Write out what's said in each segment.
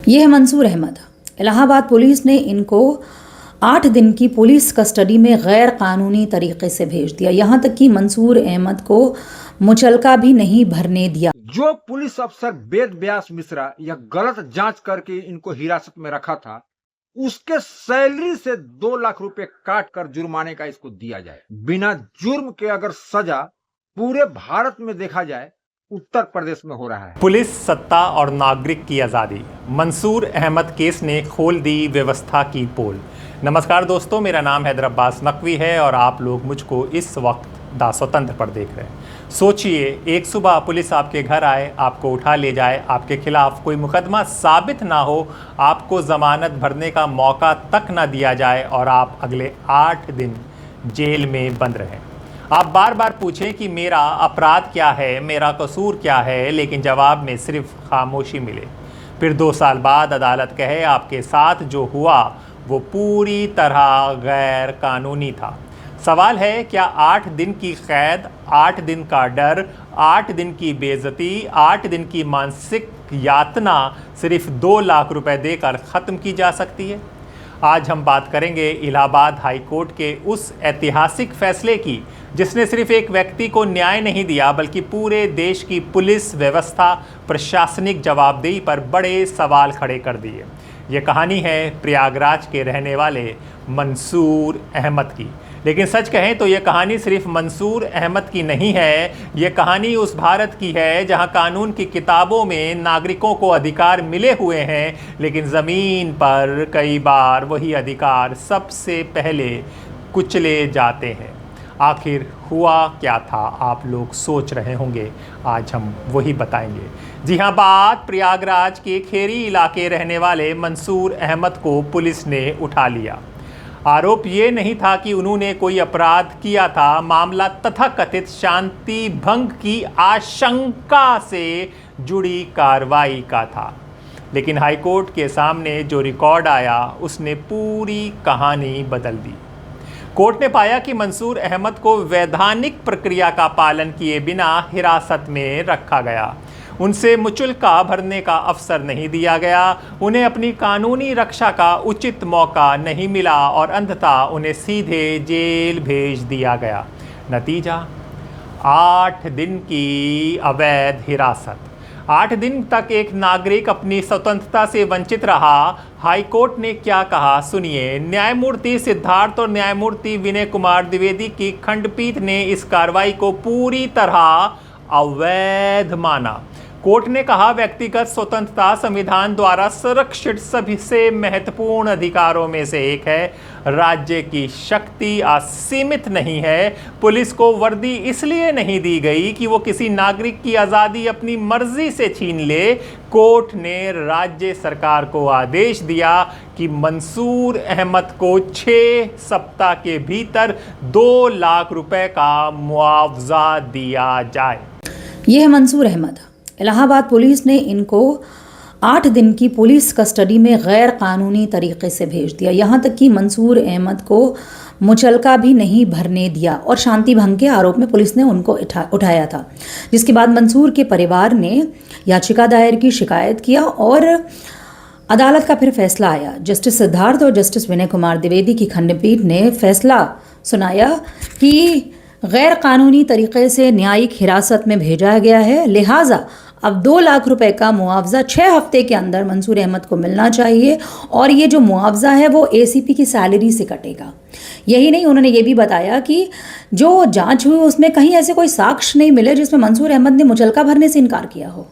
ये है मंसूर अहमद। इलाहाबाद पुलिस ने इनको 8 दिन की पुलिस कस्टडी में गैर कानूनी तरीके से भेज दिया। यहाँ तक कि मंसूर अहमद को मुचलका भी नहीं भरने दिया। जो पुलिस अफसर वेद व्यास मिश्रा यह गलत जांच करके इनको हिरासत में रखा था, उसके सैलरी से 2 लाख रुपए काट कर जुर्माने का इसको दिया जाए। बिना जुर्म के अगर सजा पूरे भारत में देखा जाए उत्तर प्रदेश में हो रहा है। पुलिस सत्ता और नागरिक की आज़ादी, मंसूर अहमद केस ने खोल दी व्यवस्था की पोल। नमस्कार दोस्तों, मेरा नाम हैदर अब्बास नकवी है और आप लोग मुझको इस वक्त दा स्वतंत्र पर देख रहे हैं। सोचिए, एक सुबह पुलिस आपके घर आए, आपको उठा ले जाए, आपके खिलाफ कोई मुकदमा साबित ना हो, आपको ज़मानत भरने का मौका तक ना दिया जाए और आप अगले 8 दिन जेल में बंद रहें। आप बार बार पूछें कि मेरा अपराध क्या है, मेरा कसूर क्या है, लेकिन जवाब में सिर्फ खामोशी मिले। फिर 2 साल बाद अदालत कहे आपके साथ जो हुआ वो पूरी तरह गैर कानूनी था। सवाल है, क्या 8 दिन की कैद, 8 दिन का डर, 8 दिन की बेइज्जती, 8 दिन की मानसिक यातना सिर्फ 2 लाख रुपए देकर ख़त्म की जा सकती है? आज हम बात करेंगे इलाहाबाद हाई कोर्ट के उस ऐतिहासिक फैसले की जिसने सिर्फ एक व्यक्ति को न्याय नहीं दिया बल्कि पूरे देश की पुलिस व्यवस्था, प्रशासनिक जवाबदेही पर बड़े सवाल खड़े कर दिए। ये कहानी है प्रयागराज के रहने वाले मंसूर अहमद की। लेकिन सच कहें तो ये कहानी सिर्फ मंसूर अहमद की नहीं है, ये कहानी उस भारत की है जहां कानून की किताबों में नागरिकों को अधिकार मिले हुए हैं, लेकिन ज़मीन पर कई बार वही अधिकार सबसे पहले कुचले जाते हैं। आखिर हुआ क्या था, आप लोग सोच रहे होंगे, आज हम वही बताएंगे। जी हाँ, बात प्रयागराज के खेरी इलाके रहने वाले मंसूर अहमद को पुलिस ने उठा लिया। आरोप ये नहीं था कि उन्होंने कोई अपराध किया था, मामला तथाकथित शांति भंग की आशंका से जुड़ी कार्रवाई का था। लेकिन हाईकोर्ट के सामने जो रिकॉर्ड आया उसने पूरी कहानी बदल दी। कोर्ट ने पाया कि मंसूर अहमद को वैधानिक प्रक्रिया का पालन किए बिना हिरासत में रखा गया। उनसे मुचलका भरने का अवसर नहीं दिया गया, उन्हें अपनी कानूनी रक्षा का उचित मौका नहीं मिला और अंततः उन्हें सीधे जेल भेज दिया गया। नतीजा, 8 दिन की अवैध हिरासत। 8 दिन तक एक नागरिक अपनी स्वतंत्रता से वंचित रहा। हाईकोर्ट ने क्या कहा, सुनिए। न्यायमूर्ति सिद्धार्थ और न्यायमूर्ति विनय कुमार द्विवेदी की खंडपीठ ने इस कार्रवाई को पूरी तरह अवैध माना। कोर्ट ने कहा, व्यक्तिगत स्वतंत्रता संविधान द्वारा संरक्षित सभी से महत्वपूर्ण अधिकारों में से एक है। राज्य की शक्ति असीमित नहीं है। पुलिस को वर्दी इसलिए नहीं दी गई कि वो किसी नागरिक की आज़ादी अपनी मर्जी से छीन ले। कोर्ट ने राज्य सरकार को आदेश दिया कि मंसूर अहमद को 6 सप्ताह के भीतर 2 लाख रुपए का मुआवजा दिया जाए। ये है मंसूर अहमद। इलाहाबाद पुलिस ने इनको 8 दिन की पुलिस कस्टडी में गैर कानूनी तरीके से भेज दिया। यहाँ तक कि मंसूर अहमद को मुचलका भी नहीं भरने दिया और शांति भंग के आरोप में पुलिस ने उनको उठाया था। जिसके बाद मंसूर के परिवार ने याचिका दायर की, शिकायत किया और अदालत का फिर फैसला आया। जस्टिस सिद्धार्थ और जस्टिस विनय कुमार द्विवेदी की खंडपीठ ने फैसला सुनाया कि गैर कानूनी तरीके से न्यायिक हिरासत में भेजा गया है, लिहाजा अब 2 लाख रुपए का मुआवजा 6 हफ्ते के अंदर मंसूर अहमद को मिलना चाहिए और ये जो मुआवजा है वो एसीपी की सैलरी से कटेगा। यही नहीं, उन्होंने ये भी बताया कि जो जांच हुई उसमें कहीं ऐसे कोई साक्ष्य नहीं मिले जिसमें मंसूर अहमद ने मुचलका भरने से इनकार किया हो।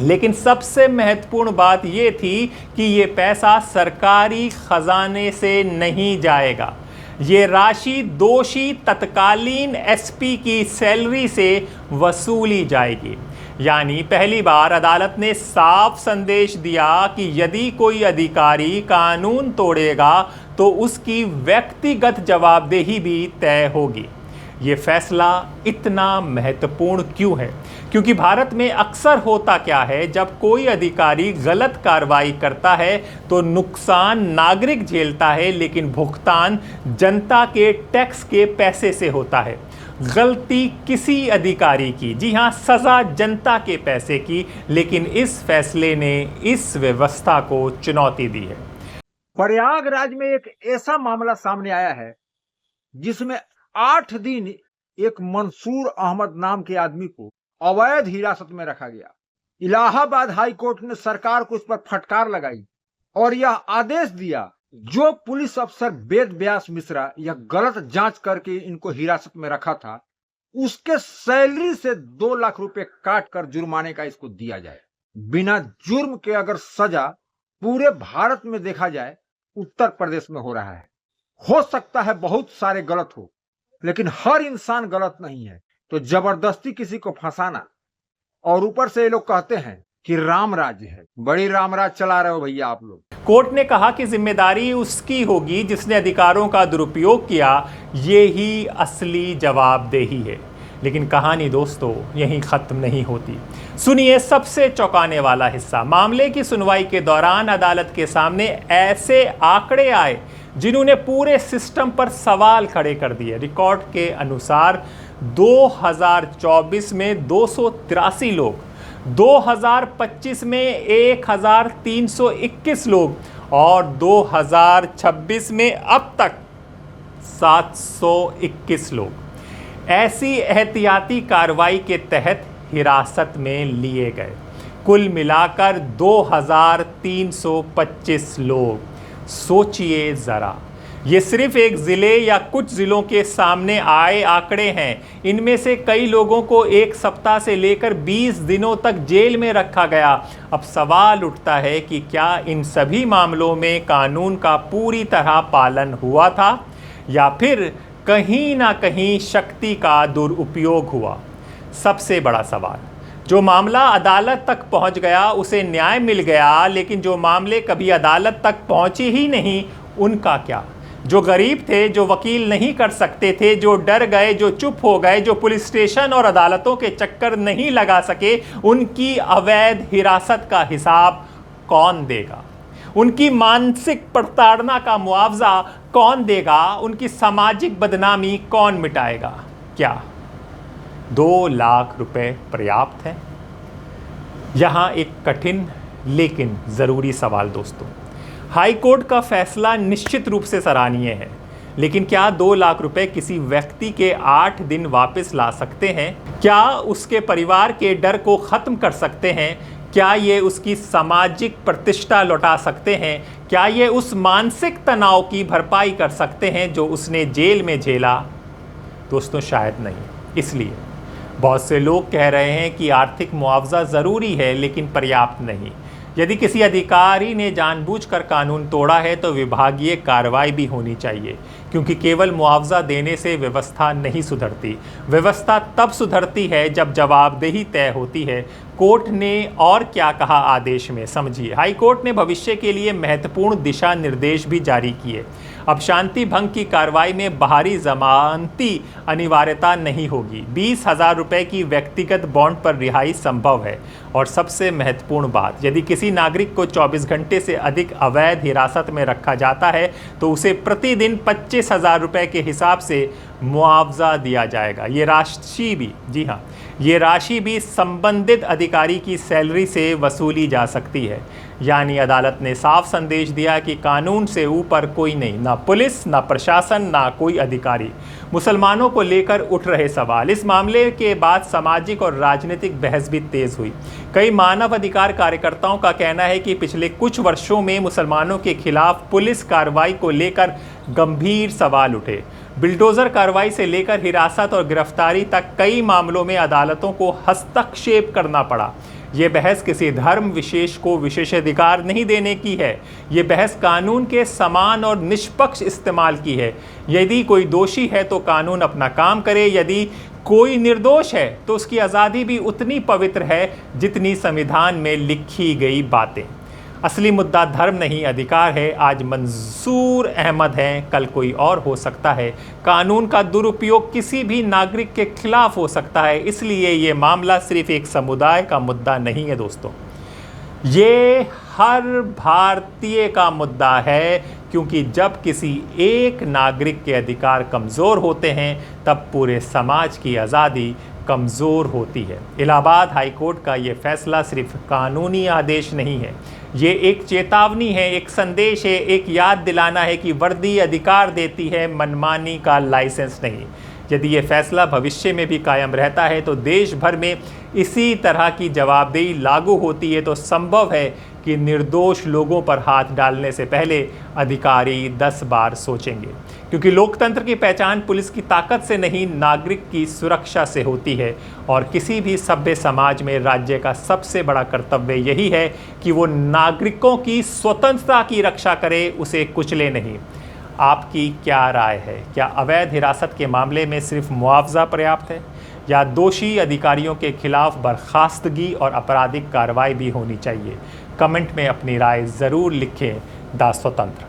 लेकिन सबसे महत्वपूर्ण बात ये थी कि ये पैसा सरकारी खजाने से नहीं जाएगा। ये राशि दोषी तत्कालीन एसपी की सैलरी से वसूली जाएगी। यानी पहली बार अदालत ने साफ संदेश दिया कि यदि कोई अधिकारी कानून तोड़ेगा तो उसकी व्यक्तिगत जवाबदेही भी तय होगी। ये फैसला इतना महत्वपूर्ण क्यों है? क्योंकि भारत में अक्सर होता क्या है, जब कोई अधिकारी गलत कार्रवाई करता है तो नुकसान नागरिक झेलता है, लेकिन भुगतान जनता के टैक्स के पैसे से होता है। गलती किसी अधिकारी की, जी हां, सजा जनता के पैसे की, लेकिन इस फैसले ने इस व्यवस्था को चुनौती दी है। प्रयागराज में एक ऐसा मामला सामने आया है जिसमें 8 दिन एक मंसूर अहमद नाम के आदमी को अवैध हिरासत में रखा गया। इलाहाबाद हाई कोर्ट ने सरकार को इस पर फटकार लगाई और यह आदेश दिया, जो पुलिस अफसर वेद व्यास मिश्रा यह गलत जांच करके इनको हिरासत में रखा था, उसके सैलरी से 2 लाख रुपए काट कर जुर्माने का इसको दिया जाए। बिना जुर्म के अगर सजा पूरे भारत में देखा जाए, उत्तर प्रदेश में हो रहा है। हो सकता है बहुत सारे गलत हो, लेकिन हर इंसान गलत नहीं है। तो जबरदस्ती किसी को फंसाना, और ऊपर से ये लोग कहते हैं कि राम राज्य है। बड़ी रामराज चला रहे हो भैया आप लोग। कोर्ट ने कहा कि जिम्मेदारी उसकी होगी जिसने अधिकारों का दुरुपयोग किया, ये ही असली जवाबदेही है। लेकिन कहानी दोस्तों यहीं ख़त्म नहीं होती। सुनिए सबसे चौंकाने वाला हिस्सा। मामले की सुनवाई के दौरान अदालत के सामने ऐसे आंकड़े आए जिन्होंने पूरे सिस्टम पर सवाल खड़े कर दिए। रिकॉर्ड के अनुसार 2024 में 283 लोग, 2025 में 1321 लोग और 2026 में अब तक 721 लोग ऐसी एहतियाती कार्रवाई के तहत हिरासत में लिए गए। कुल मिलाकर 2325 लोग। सोचिए ज़रा, ये सिर्फ एक ज़िले या कुछ ज़िलों के सामने आए आंकड़े हैं। इनमें से कई लोगों को 1 सप्ताह से लेकर 20 दिनों तक जेल में रखा गया। अब सवाल उठता है कि क्या इन सभी मामलों में कानून का पूरी तरह पालन हुआ था, या फिर कहीं ना कहीं शक्ति का दुरुपयोग हुआ? सबसे बड़ा सवाल, जो मामला अदालत तक पहुंच गया उसे न्याय मिल गया, लेकिन जो मामले कभी अदालत तक पहुंचे ही नहीं, उनका क्या? जो गरीब थे, जो वकील नहीं कर सकते थे, जो डर गए, जो चुप हो गए, जो पुलिस स्टेशन और अदालतों के चक्कर नहीं लगा सके, उनकी अवैध हिरासत का हिसाब कौन देगा? उनकी मानसिक प्रताड़ना का मुआवजा कौन देगा? उनकी सामाजिक बदनामी कौन मिटाएगा? क्या 2 लाख रुपए पर्याप्त है? यहाँ एक कठिन लेकिन ज़रूरी सवाल दोस्तों। हाई कोर्ट का फैसला निश्चित रूप से सराहनीय है, लेकिन क्या 2 लाख रुपए किसी व्यक्ति के 8 दिन वापस ला सकते हैं? क्या उसके परिवार के डर को ख़त्म कर सकते हैं? क्या ये उसकी सामाजिक प्रतिष्ठा लौटा सकते हैं? क्या ये उस मानसिक तनाव की भरपाई कर सकते हैं जो उसने जेल में झेला? दोस्तों शायद नहीं। इसलिए बहुत से लोग कह रहे हैं कि आर्थिक मुआवजा ज़रूरी है लेकिन पर्याप्त नहीं। यदि किसी अधिकारी ने जानबूझकर कानून तोड़ा है तो विभागीय कार्रवाई भी होनी चाहिए, क्योंकि केवल मुआवजा देने से व्यवस्था नहीं सुधरती। व्यवस्था तब सुधरती है जब जवाबदेही तय होती है। कोर्ट ने और क्या कहा आदेश में, समझिए। हाई कोर्ट ने भविष्य के लिए महत्वपूर्ण दिशा निर्देश भी जारी किए। अब शांति भंग की कार्रवाई में बाहरी जमानती अनिवार्यता नहीं होगी। 20,000 रुपये की व्यक्तिगत बॉन्ड पर रिहाई संभव है। और सबसे महत्वपूर्ण बात, यदि किसी नागरिक को 24 घंटे से अधिक अवैध हिरासत में रखा जाता है तो उसे प्रतिदिन 25,000 रुपये के हिसाब से मुआवजा दिया जाएगा। ये राशि भी, जी हाँ, ये राशि भी संबंधित अधिकारी की सैलरी से वसूली जा सकती है। यानी अदालत ने साफ संदेश दिया कि कानून से ऊपर कोई नहीं, ना पुलिस, ना प्रशासन, ना कोई अधिकारी। मुसलमानों को लेकर उठ रहे सवाल। इस मामले के बाद सामाजिक और राजनीतिक बहस भी तेज हुई। कई मानव अधिकार कार्यकर्ताओं का कहना है कि पिछले कुछ वर्षों में मुसलमानों के खिलाफ पुलिस कार्रवाई को लेकर गंभीर सवाल उठे। बिल्डोजर कार्रवाई से लेकर हिरासत और गिरफ्तारी तक कई मामलों में अदालतों को हस्तक्षेप करना पड़ा। ये बहस किसी धर्म विशेष को विशेषाधिकार नहीं देने की है। ये बहस कानून के समान और निष्पक्ष इस्तेमाल की है। यदि कोई दोषी है तो कानून अपना काम करे, यदि कोई निर्दोष है तो उसकी आज़ादी भी उतनी पवित्र है जितनी संविधान में लिखी गई बातें। असली मुद्दा धर्म नहीं अधिकार है। आज मंसूर अहमद हैं, कल कोई और हो सकता है। कानून का दुरुपयोग किसी भी नागरिक के खिलाफ हो सकता है, इसलिए ये मामला सिर्फ एक समुदाय का मुद्दा नहीं है दोस्तों, ये हर भारतीय का मुद्दा है, क्योंकि जब किसी एक नागरिक के अधिकार कमज़ोर होते हैं तब पूरे समाज की आज़ादी कमज़ोर होती है। इलाहाबाद हाई कोर्ट का ये फैसला सिर्फ कानूनी आदेश नहीं है, ये एक चेतावनी है, एक संदेश है, एक याद दिलाना है कि वर्दी अधिकार देती है, मनमानी का लाइसेंस नहीं। यदि ये फैसला भविष्य में भी कायम रहता है तो देश भर में इसी तरह की जवाबदेही लागू होती है तो संभव है कि निर्दोष लोगों पर हाथ डालने से पहले अधिकारी 10 बार सोचेंगे, क्योंकि लोकतंत्र की पहचान पुलिस की ताकत से नहीं, नागरिक की सुरक्षा से होती है। और किसी भी सभ्य समाज में राज्य का सबसे बड़ा कर्तव्य यही है कि वो नागरिकों की स्वतंत्रता की रक्षा करे, उसे कुचले नहीं। आपकी क्या राय है? क्या अवैध हिरासत के मामले में सिर्फ मुआवजा पर्याप्त है, या दोषी अधिकारियों के खिलाफ बर्खास्तगी और आपराधिक कार्रवाई भी होनी चाहिए? कमेंट में अपनी राय ज़रूर लिखें। दा स्वतंत्र।